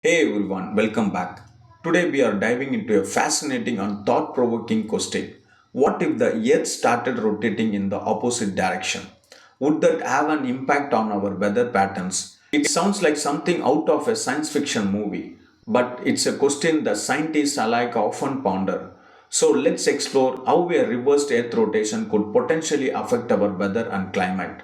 Hey everyone, welcome back. Today we are diving into a fascinating and thought provoking question. What if the Earth started rotating in the opposite direction? Would that have an impact on our weather patterns? It sounds like something out of a science fiction movie, but it's a question that scientists alike often ponder. So let's explore how a reversed Earth rotation could potentially affect our weather and climate.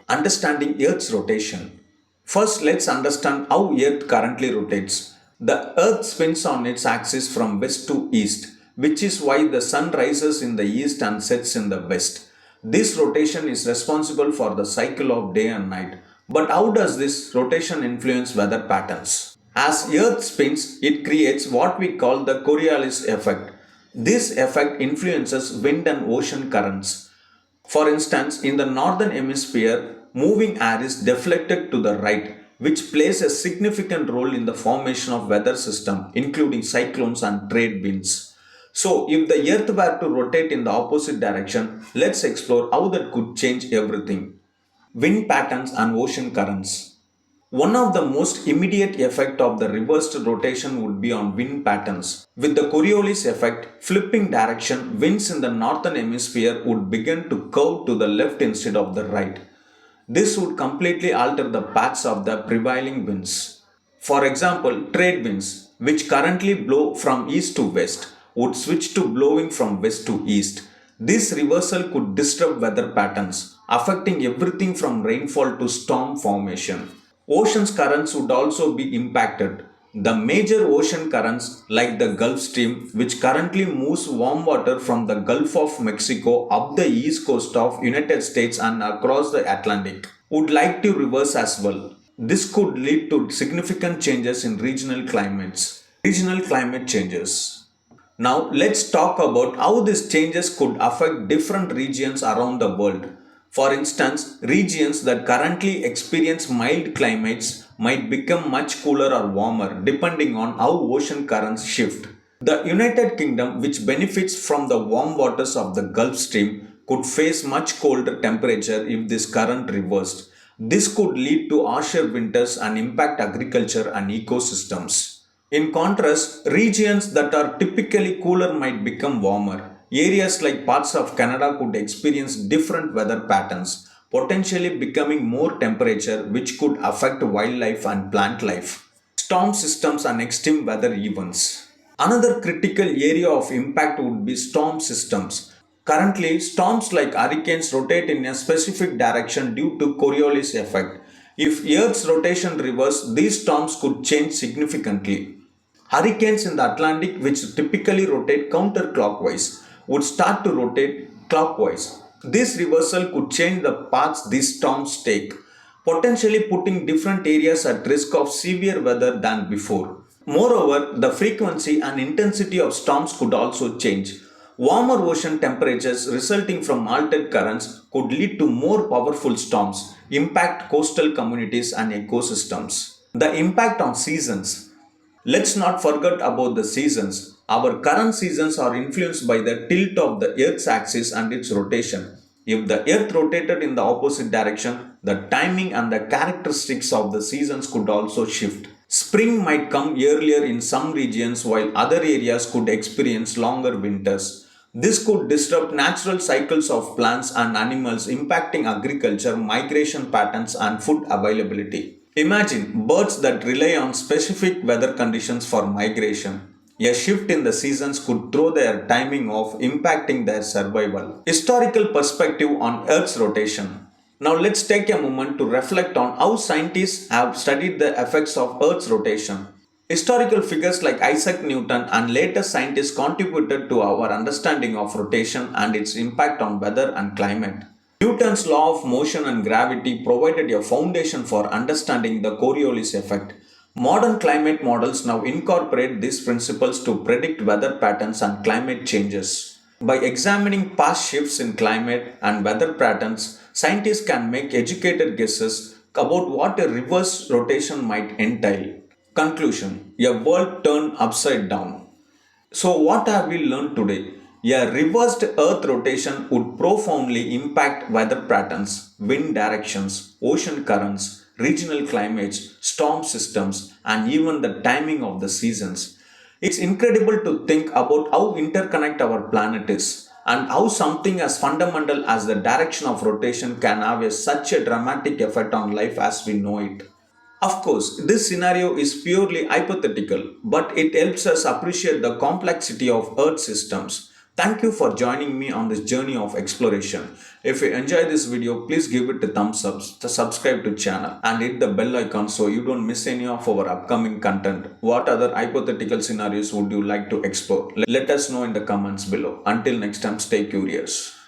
Understanding Earth's rotation. First, let's understand how Earth currently rotates. The Earth spins on its axis from west to east, which is why the sun rises in the east and sets in the west. This rotation is responsible for the cycle of day and night. But how does this rotation influence weather patterns? As Earth spins, it creates what we call the Coriolis effect. This effect influences wind and ocean currents. For instance, in the northern hemisphere, moving air is deflected to the right, which plays a significant role in the formation of weather system, including cyclones and trade winds. So, if the earth were to rotate in the opposite direction, let's explore how that could change everything. Wind patterns and ocean currents. One of the most immediate effect of the reversed rotation would be on wind patterns. With the Coriolis effect, flipping direction, winds in the northern hemisphere would begin to curve to the left instead of the right. This would completely alter the paths of the prevailing winds. For example, trade winds, which currently blow from east to west, would switch to blowing from west to east. This reversal could disrupt weather patterns, affecting everything from rainfall to storm formation. Ocean's currents would also be impacted. The major ocean currents, like the Gulf Stream, which currently moves warm water from the Gulf of Mexico up the east coast of United States and across the Atlantic, would like to reverse as well. This could lead to significant changes in regional climates. Regional climate changes. Now, let's talk about how these changes could affect different regions around the world. For instance, regions that currently experience mild climates might become much cooler or warmer depending on how ocean currents shift. The United Kingdom, which benefits from the warm waters of the Gulf Stream, could face much colder temperature if this current reversed. This could lead to harsher winters and impact agriculture and ecosystems. In contrast, regions that are typically cooler might become warmer. Areas like parts of Canada could experience different weather patterns, potentially becoming more temperature, which could affect wildlife and plant life. Storm systems and extreme weather events. Another critical area of impact would be storm systems. Currently, storms like hurricanes rotate in a specific direction due to Coriolis effect. If Earth's rotation reversed, these storms could change significantly. Hurricanes in the Atlantic, which typically rotate counterclockwise, would start to rotate clockwise. This reversal could change the paths these storms take, potentially putting different areas at risk of severe weather than before. Moreover, the frequency and intensity of storms could also change. Warmer ocean temperatures resulting from altered currents could lead to more powerful storms, impact coastal communities and ecosystems. The impact on seasons. Let's not forget about the seasons. Our current seasons are influenced by the tilt of the Earth's axis and its rotation. If the Earth rotated in the opposite direction, the timing and the characteristics of the seasons could also shift. Spring might come earlier in some regions while other areas could experience longer winters. This could disrupt natural cycles of plants and animals, impacting agriculture, migration patterns, and food availability. Imagine birds that rely on specific weather conditions for migration. A shift in the seasons could throw their timing off, impacting their survival. Historical perspective on Earth's rotation. Now let's take a moment to reflect on how scientists have studied the effects of Earth's rotation. Historical figures like Isaac Newton and later scientists contributed to our understanding of rotation and its impact on weather and climate. Newton's law of motion and gravity provided a foundation for understanding the Coriolis effect. Modern climate models now incorporate these principles to predict weather patterns and climate changes. By examining past shifts in climate and weather patterns, scientists can make educated guesses about what a reverse rotation might entail. Conclusion. A world turned upside down. So, what have we learned today? A reversed Earth rotation would profoundly impact weather patterns, wind directions, ocean currents, regional climates, storm systems, and even the timing of the seasons. It's incredible to think about how interconnected our planet is and how something as fundamental as the direction of rotation can have such a dramatic effect on life as we know it. Of course, this scenario is purely hypothetical, but it helps us appreciate the complexity of Earth systems. Thank you for joining me on this journey of exploration. If you enjoy this video, please give it a thumbs up, subscribe to channel and hit the bell icon so you don't miss any of our upcoming content. What other hypothetical scenarios would you like to explore? Let us know in the comments below. Until next time, stay curious.